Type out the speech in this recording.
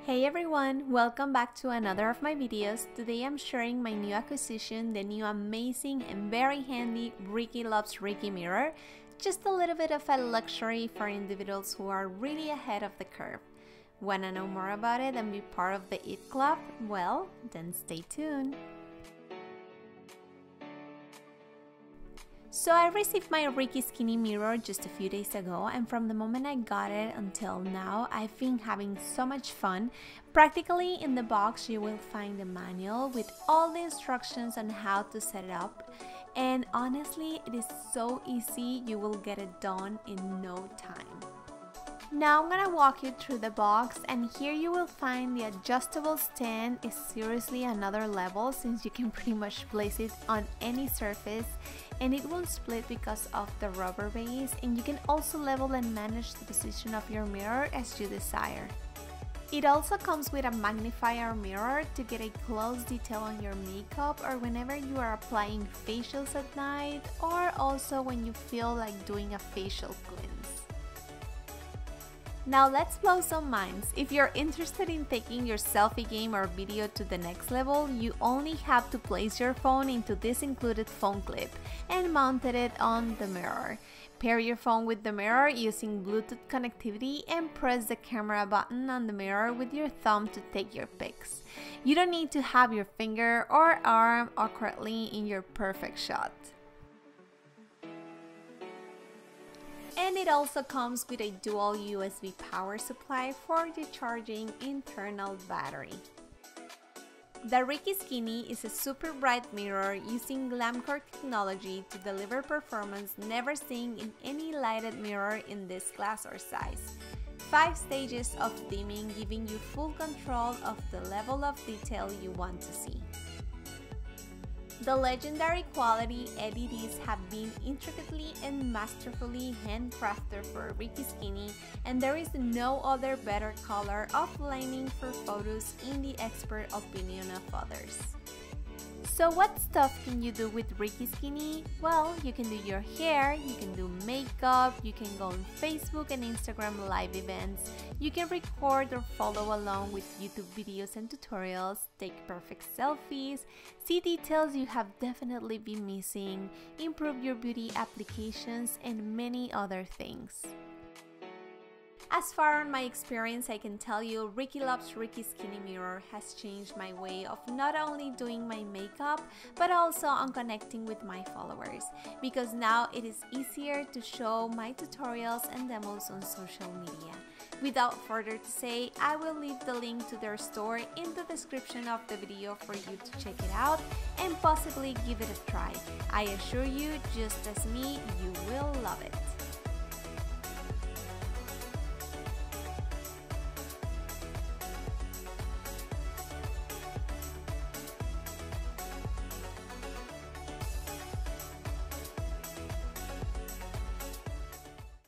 Hey everyone, welcome back to another of my videos. Today I'm sharing my new acquisition, the new amazing and very handy Riki Loves Riki mirror. Just a little bit of a luxury for individuals who are really ahead of the curve. Wanna know more about it and be part of the IT Club? Well, then stay tuned. So I received my Riki Skinny mirror just a few days ago, and from the moment I got it until now, I've been having so much fun. Practically in the box you will find a manual with all the instructions on how to set it up, and honestly it is so easy, you will get it done in no time. Now I'm gonna walk you through the box, and here you will find the adjustable stand. Is seriously another level since you can pretty much place it on any surface and it will split because of the rubber base, and you can also level and manage the position of your mirror as you desire. It also comes with a magnifier mirror to get a close detail on your makeup or whenever you are applying facials at night, or also when you feel like doing a facial cleanse. Now let's blow some minds. If you're interested in taking your selfie game or video to the next level, you only have to place your phone into this included phone clip and mount it on the mirror. Pair your phone with the mirror using Bluetooth connectivity and press the camera button on the mirror with your thumb to take your pics. You don't need to have your finger or arm awkwardly in your perfect shot. And it also comes with a dual USB power supply for the charging internal battery. The Riki Skinny is a super bright mirror using Glam technology to deliver performance never seen in any lighted mirror in this class or size. 5 stages of dimming, giving you full control of the level of detail you want to see. The legendary quality LEDs have been intricately and masterfully handcrafted for Riki Skinny, and there is no other better color of lining for photos in the expert opinion of others. So what stuff can you do with Riki Skinny? Well, you can do your hair, you can do makeup, you can go on Facebook and Instagram live events, you can record or follow along with YouTube videos and tutorials, take perfect selfies, see details you have definitely been missing, improve your beauty applications, and many other things. As far on my experience, I can tell you Riki Loves Riki Skinny mirror has changed my way of not only doing my makeup, but also on connecting with my followers, because now it is easier to show my tutorials and demos on social media. Without further to say, I will leave the link to their store in the description of the video for you to check it out and possibly give it a try. I assure you, just as me, you will love it.